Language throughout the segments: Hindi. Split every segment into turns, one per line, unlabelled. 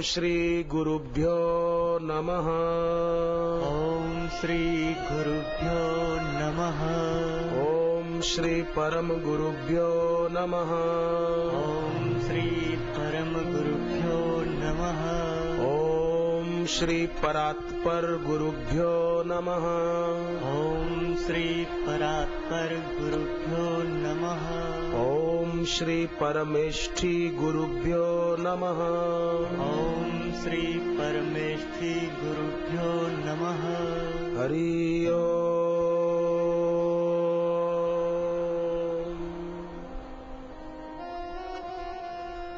श्री गुरुभ्यो नमः।
ओम श्री गुरुभ्यो नमः।
ओम श्री परम गुरुभ्यो नमः।
ओम श्री परम गुरुभ्यो नमः।
ओम श्री परात्पर गुरुभ्यो नमः।
ओम श्री परात्पर गुरुभ्यो नमः।
ओम श्री परमेष्ठी गुरुभ्यो नमः।
ओम श्री परमेष्ठी गुरुभ्यो नमः।
हरि ओम।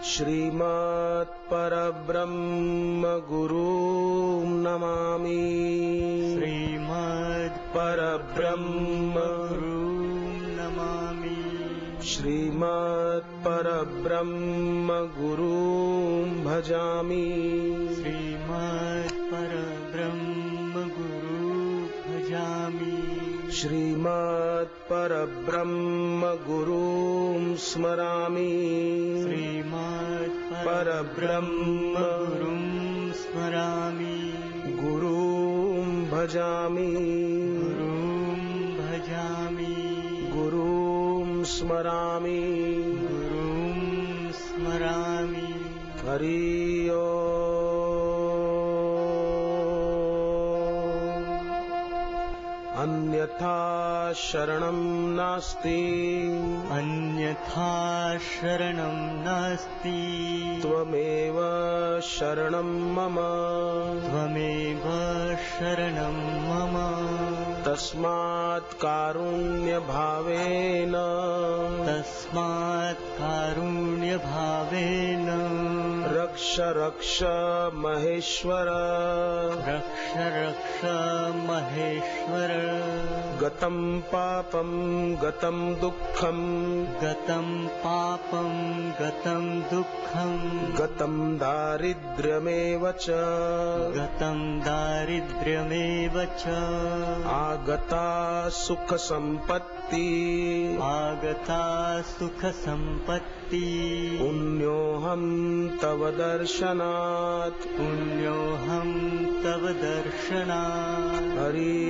श्रीमत् परब्रह्म गुरुं नमामि।
श्रीमद्
परब्रह्म
गुरुं नमामि।
श्रीमत् परब्रह्म गुरुं भजामि।
श्रीमद् परब्रह्म गुरु भजामि।
श्रीमत् परब्रह्म गुरुं स्मरामि।
श्रीमद्
परब्रह्म
गुरुं स्मरामि।
गुरुं भजामि।
गुरुं भजामि।
गुरुं स्मरामि।
गुरुं स्मरामि।
हरि ओम। अन्यथा शरणं नास्ति।
अन्यथा शरणं नास्ति।
त्वमेव शरणं मम।
त्वमेव शरणं मम।
तस्मात् कारुण्यभावेन।
तस्मात् कारुण्यभावेन
रक्ष रक्ष महेश्वर।
रक्ष रक्ष महेश्वर।
गतं पापं गतं दुःखं।
गतं पापं गतं दुःखं।
गतं दारिद्र्यमेव च।
गतं दारिद्र्यमेव च।
आगता सुख संपत्ति।
आगता सुख संपत्ति।
पुण्योऽहं तव दर्शनात्।
पुण्योऽहं तव दर्शनात्।
हरि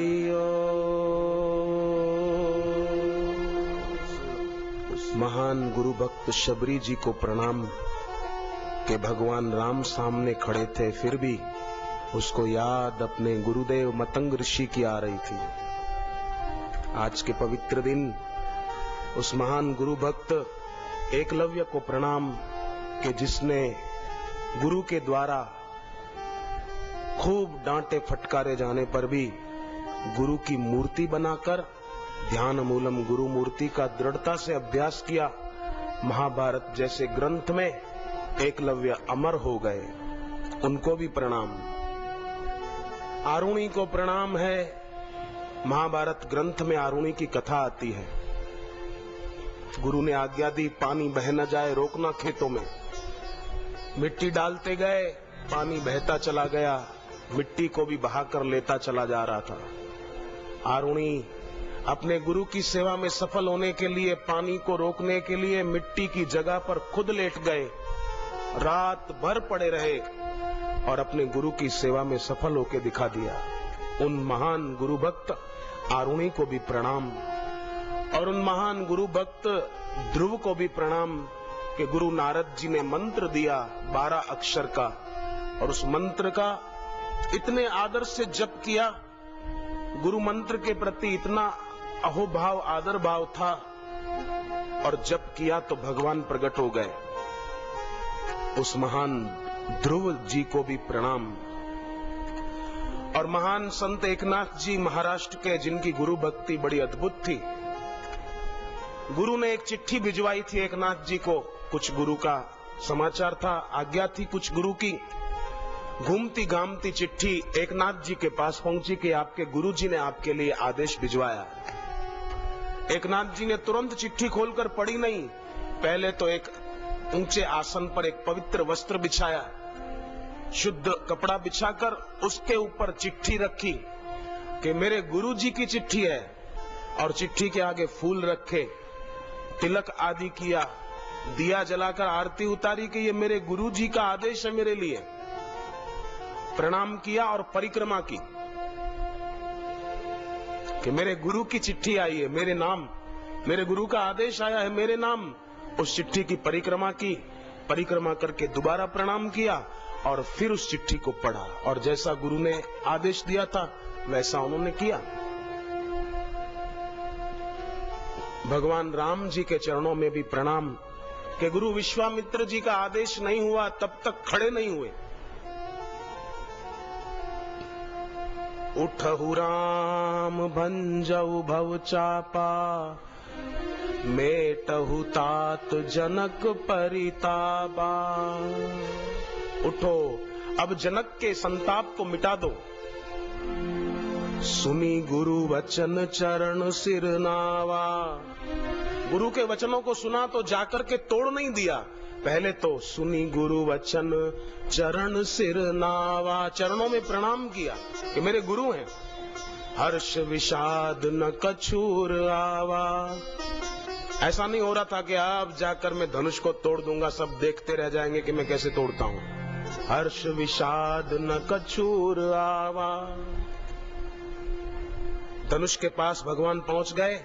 उस महान गुरु भक्त शबरी जी को प्रणाम कि भगवान राम सामने खड़े थे, फिर भी उसको याद अपने गुरुदेव मतंग ऋषि की आ रही थी। आज के पवित्र दिन उस महान गुरु भक्त एकलव्य को प्रणाम कि जिसने गुरु के द्वारा खूब डांटे फटकारे जाने पर भी गुरु की मूर्ति बनाकर ध्यान मूलम गुरु मूर्ति का दृढ़ता से अभ्यास किया। महाभारत जैसे ग्रंथ में एकलव्य अमर हो गए, उनको भी प्रणाम। आरुणि को प्रणाम है। महाभारत ग्रंथ में आरुणि की कथा आती है। गुरु ने आज्ञा दी पानी बह न जाए, रोकना खेतों में। मिट्टी डालते गए, पानी बहता चला गया, मिट्टी को भी बहाकर लेता चला जा रहा था। आरुणि अपने गुरु की सेवा में सफल होने के लिए पानी को रोकने के लिए मिट्टी की जगह पर खुद लेट गए, रात भर पड़े रहे और अपने गुरु की सेवा में सफल होकर दिखा दिया। उन महान गुरु भक्त आरुणि को भी प्रणाम और उन महान गुरु भक्त ध्रुव को भी प्रणाम कि गुरु नारद जी ने मंत्र दिया 12 अक्षर का और उस मंत्र का इतने आदर से जप किया। गुरु मंत्र के प्रति इतना अहोभाव आदर भाव था और जप किया तो भगवान प्रकट हो गए। उस महान ध्रुव जी को भी प्रणाम। और महान संत एकनाथ जी महाराष्ट्र के, जिनकी गुरु भक्ति बड़ी अद्भुत थी। गुरु ने एक चिट्ठी भिजवाई थी एकनाथ जी को, कुछ गुरु का समाचार था, आज्ञा थी कुछ गुरु की। घूमती घामती चिट्ठी एकनाथ जी के पास पहुंची कि आपके गुरुजी ने आपके लिए आदेश भिजवाया। एकनाथ जी ने तुरंत चिट्ठी खोलकर पढ़ी नहीं, पहले तो एक ऊंचे आसन पर एक पवित्र वस्त्र बिछाया, शुद्ध कपड़ा बिछाकर उसके ऊपर चिट्ठी रखी कि मेरे गुरुजी की चिट्ठी है, और चिट्ठी के आगे फूल रखे, तिलक आदि किया, दिया जलाकर आरती उतारी कि ये मेरे गुरुजी का आदेश है मेरे लिए। प्रणाम किया और परिक्रमा की कि मेरे गुरु की चिट्ठी आई है मेरे नाम, मेरे गुरु का आदेश आया है मेरे नाम। उस चिट्ठी की परिक्रमा की, परिक्रमा करके दोबारा प्रणाम किया और फिर उस चिट्ठी को पढ़ा और जैसा गुरु ने आदेश दिया था वैसा उन्होंने किया। भगवान राम जी के चरणों में भी प्रणाम कि गुरु विश्वामित्र जी का आदेश नहीं हुआ तब तक खड़े नहीं हुए। उठहु राम भंजऊ भव चापा, मेटहु तात जनक परितापा। उठो, अब जनक के संताप को मिटा दो। सुनी गुरु वचन चरण सिर नावा। गुरु के वचनों को सुना तो जाकर के तोड़ नहीं दिया, पहले तो सुनी गुरु वचन चरण सिर नावा, चरणों में प्रणाम किया कि मेरे गुरु हैं। हर्ष विषाद न कछूर आवा। ऐसा नहीं हो रहा था कि अब जाकर मैं धनुष को तोड़ दूंगा, सब देखते रह जाएंगे कि मैं कैसे तोड़ता हूं। हर्ष विषाद न कछूर आवा। धनुष के पास भगवान पहुंच गए।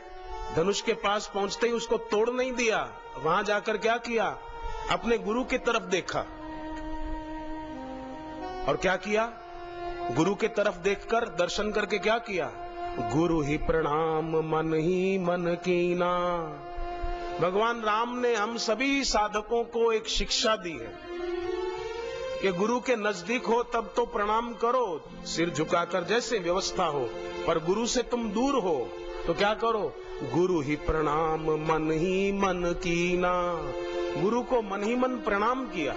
धनुष के पास पहुंचते ही उसको तोड़ नहीं दिया, वहां जाकर क्या किया, अपने गुरु की तरफ देखा और क्या किया, गुरु की तरफ देखकर दर्शन करके क्या किया, गुरु ही प्रणाम मन ही मन कीना। भगवान राम ने हम सभी साधकों को एक शिक्षा दी है कि गुरु के नजदीक हो तब तो प्रणाम करो, सिर झुकाकर जैसे व्यवस्था हो, पर गुरु से तुम दूर हो तो क्या करो, गुरु ही प्रणाम मन ही मन कीना। गुरु को मन ही मन प्रणाम किया।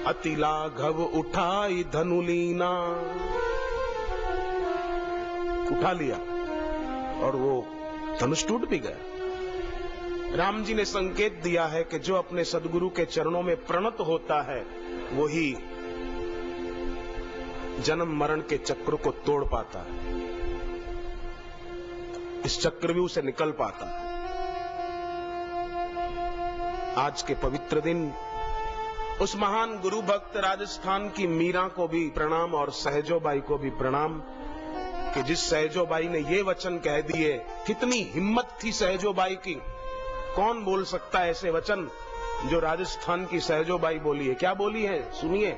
अति लाघव उठाई धनुलीना, उठा लिया और वो धनुष टूट भी गया। राम जी ने संकेत दिया है कि जो अपने सदगुरु के चरणों में प्रणत होता है वही जन्म मरण के चक्र को तोड़ पाता है, इस चक्रव्यूह से निकल पाता है। आज के पवित्र दिन उस महान गुरु भक्त राजस्थान की मीरा को भी प्रणाम और सहजोबाई को भी प्रणाम कि जिस सहजोबाई ने ये वचन कह दिए। कितनी हिम्मत थी सहजोबाई की, कौन बोल सकता है ऐसे वचन जो राजस्थान की सहजोबाई बोली है। क्या बोली है सुनिए,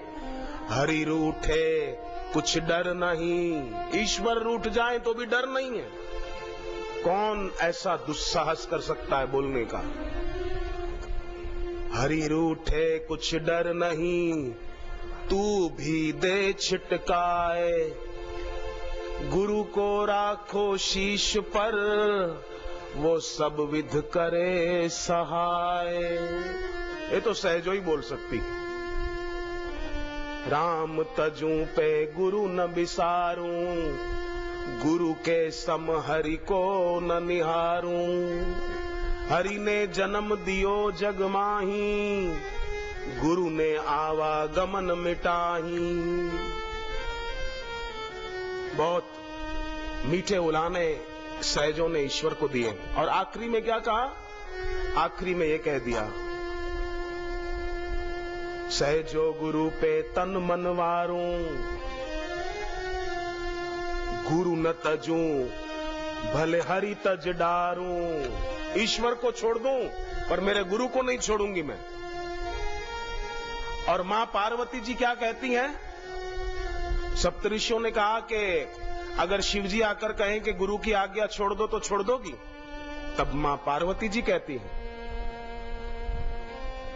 हरि रूठे कुछ डर नहीं, ईश्वर रूठ जाए तो भी डर नहीं है। कौन ऐसा दुस्साहस कर सकता है बोलने का, हरि रूठे कुछ डर नहीं, तू भी दे छिटकाए, गुरु को राखो शीश पर, वो सब विध करे सहाय। ये तो सहजो ही बोल सकती। राम तजू पे गुरु न बिसारूं, गुरु के सम हरि को न निहारूं, हरि ने जन्म दियो जग माही, गुरु ने आवागमन मिटाही। बहुत मीठे उलाने सहजों ने ईश्वर को दिए और आखिरी में क्या कहा, आखिरी में ये कह दिया, सहजो गुरु पे तन मन वारूं, गुरु न तजूं भले हरि तज डारूं। ईश्वर को छोड़ दूं पर मेरे गुरु को नहीं छोड़ूंगी मैं। और मां पार्वती जी क्या कहती हैं, सप्तऋषियों ने कहा कि अगर शिवजी आकर कहें कि गुरु की आज्ञा छोड़ दो तो छोड़ दोगी, तब मां पार्वती जी कहती हैं,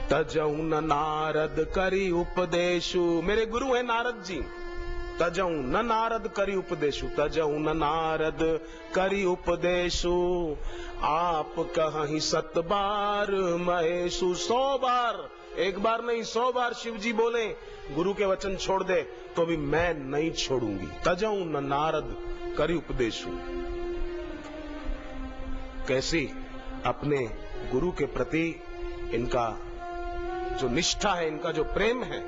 तजऊ न नारद करी उपदेशु। मेरे गुरु हैं नारद जी। तजऊ न नारद करी उपदेशु, तजऊ न नारद करी उपदेशु, आप कहीं 7 बार महेशु। 100 बार, एक बार नहीं 100 बार शिवजी बोले गुरु के वचन छोड़ दे तो भी मैं नहीं छोड़ूंगी। तजऊ न नारद करी उपदेशु। कैसी अपने गुरु के प्रति इनका जो निष्ठा है, इनका जो प्रेम है,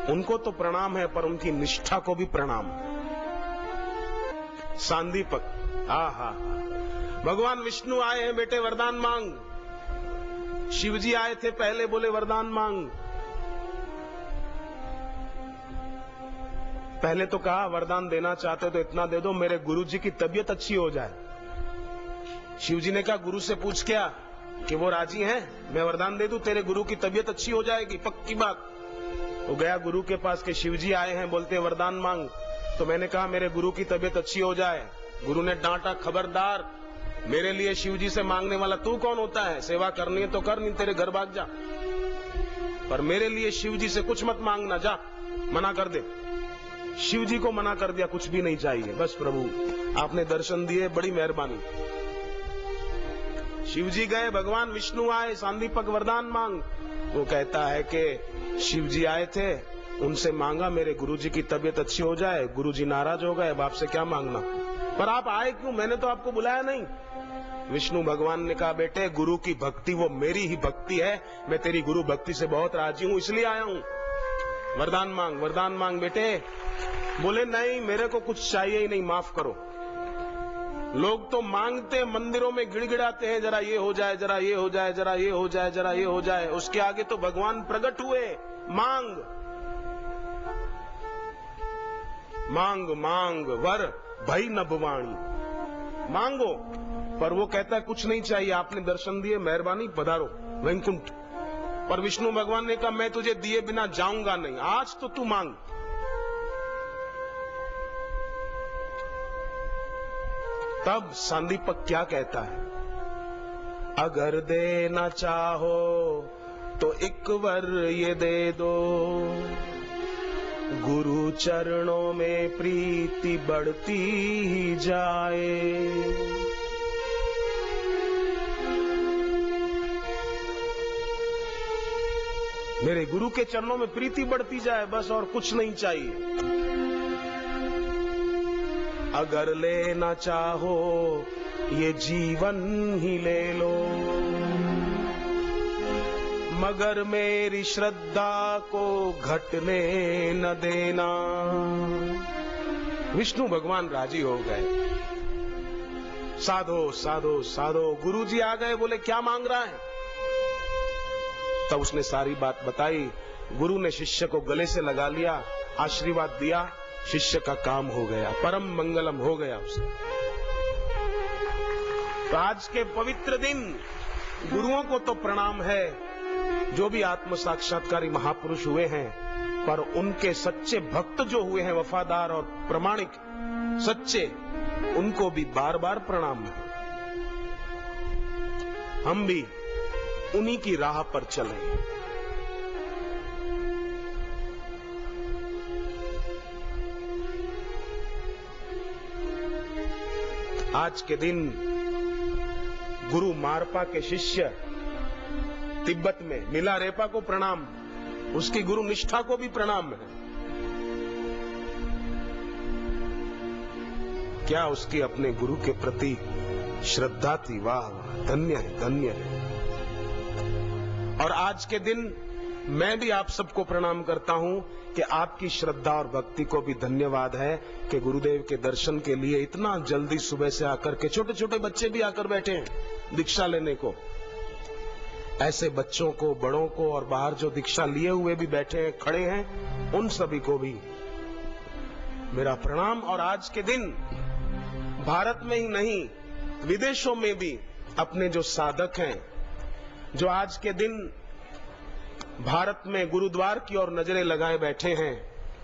उनको तो प्रणाम है पर उनकी निष्ठा को भी प्रणाम। सांदीपक, आहा, भगवान विष्णु आए हैं बेटे वरदान मांग। शिवजी आए थे पहले, बोले वरदान मांग। पहले तो कहा वरदान देना चाहते हो तो इतना दे दो, मेरे गुरुजी की तबीयत अच्छी हो जाए। शिव जी ने कहा गुरु से पूछ क्या कि वो राजी हैं, मैं वरदान दे दूं, तेरे गुरु की तबीयत अच्छी हो जाएगी, पक्की बात। वो गया गुरु के पास के शिव जी आए हैं, बोलते वरदान मांग। तो मैंने कहा मेरे गुरु की तबीयत अच्छी हो जाए। गुरु ने डांटा, खबरदार, मेरे लिए शिव जी से मांगने वाला तू कौन होता है? सेवा करनी है तो कर, नहीं तेरे घर भाग जा, पर मेरे लिए शिव जी से कुछ मत मांगना, जा, मना कर दे। शिव जी को मना कर दिया, कुछ भी नहीं चाहिए, बस प्रभु आपने दर्शन दिए, बड़ी मेहरबानी। शिव जी गए, भगवान विष्णु आए, सांदीपक वरदान मांग। वो कहता है कि शिव जी आए थे, उनसे मांगा मेरे गुरुजी की तबीयत अच्छी हो जाए, गुरुजी नाराज हो गए, बाप से क्या मांगना, पर आप आए क्यों? मैंने तो आपको बुलाया नहीं। विष्णु भगवान ने कहा बेटे गुरु की भक्ति वो मेरी ही भक्ति है, मैं तेरी गुरु भक्ति से बहुत राजी हूं, इसलिए आया हूं। वरदान मांग, वरदान मांग बेटे। बोले नहीं, मेरे को कुछ चाहिए ही नहीं, माफ करो। लोग तो मांगते मंदिरों में गिड़गिड़ाते हैं, जरा ये हो जाए, जरा ये हो जाए, जरा ये हो जाए, जरा ये हो जाए। उसके आगे तो भगवान प्रकट हुए। मांग मांग मांग वर भई नभवाणी, मांगो। पर वो कहता है कुछ नहीं चाहिए, आपने दर्शन दिए, मेहरबानी, पधारो वैकुंठ। पर विष्णु भगवान ने कहा मैं तुझे दिए बिना जाऊंगा नहीं, आज तो तू मांग। तब सांदीपक क्या कहता है, अगर देना चाहो तो एक वर ये दे दो, गुरु चरणों में प्रीति बढ़ती ही जाए। मेरे गुरु के चरणों में प्रीति बढ़ती जाए, बस, और कुछ नहीं चाहिए। अगर लेना चाहो ये जीवन ही ले लो, मगर मेरी श्रद्धा को घटने न देना। विष्णु भगवान राजी हो गए। साधो साधो साधो, गुरुजी आ गए, बोले क्या मांग रहा है? तब उसने सारी बात बताई। गुरु ने शिष्य को गले से लगा लिया, आशीर्वाद दिया, शिष्य का काम हो गया, परम मंगलम हो गया उसे। तो आज के पवित्र दिन गुरुओं को तो प्रणाम है, जो भी आत्म साक्षात्कारी महापुरुष हुए हैं, पर उनके सच्चे भक्त जो हुए हैं, वफादार और प्रामाणिक सच्चे, उनको भी बार बार प्रणाम है। हम भी उन्हीं की राह पर चलें। आज के दिन गुरु मारपा के शिष्य तिब्बत में मिलारेपा को प्रणाम, उसकी गुरु निष्ठा को भी प्रणाम है। क्या उसकी अपने गुरु के प्रति श्रद्धा थी, वाह वाह, धन्य है, धन्य है। और आज के दिन मैं भी आप सबको प्रणाम करता हूं कि आपकी श्रद्धा और भक्ति को भी धन्यवाद है कि गुरुदेव के दर्शन के लिए इतना जल्दी सुबह से आकर के, छोटे छोटे बच्चे भी आकर बैठे हैं दीक्षा लेने को। ऐसे बच्चों को, बड़ों को, और बाहर जो दीक्षा लिए हुए भी बैठे हैं, खड़े हैं, उन सभी को भी मेरा प्रणाम। और आज के दिन भारत में ही नहीं, विदेशों में भी अपने जो साधक हैं, जो आज के दिन भारत में गुरुद्वार की ओर नजरें लगाए बैठे हैं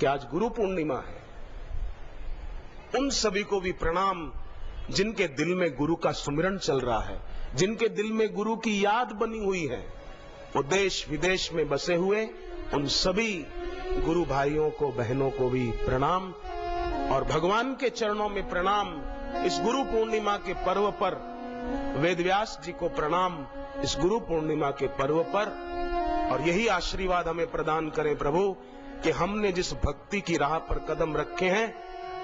कि आज गुरु पूर्णिमा है, उन सभी को भी प्रणाम, जिनके दिल में गुरु का सुमिरन चल रहा है, जिनके दिल में गुरु की याद बनी हुई है, वो देश विदेश में बसे हुए उन सभी गुरु भाइयों को, बहनों को भी प्रणाम। और भगवान के चरणों में प्रणाम। इस गुरु पूर्णिमा के पर्व पर वेदव्यास जी को प्रणाम, इस गुरु पूर्णिमा के पर्व पर। और यही आशीर्वाद हमें प्रदान करें प्रभु कि हमने जिस भक्ति की राह पर कदम रखे हैं,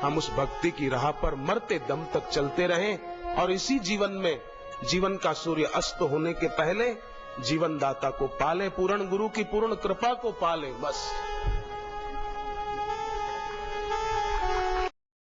हम उस भक्ति की राह पर मरते दम तक चलते रहें, और इसी जीवन में, जीवन का सूर्य अस्त होने के पहले जीवन दाता को पाले, पूर्ण गुरु की पूर्ण कृपा को पाले, बस।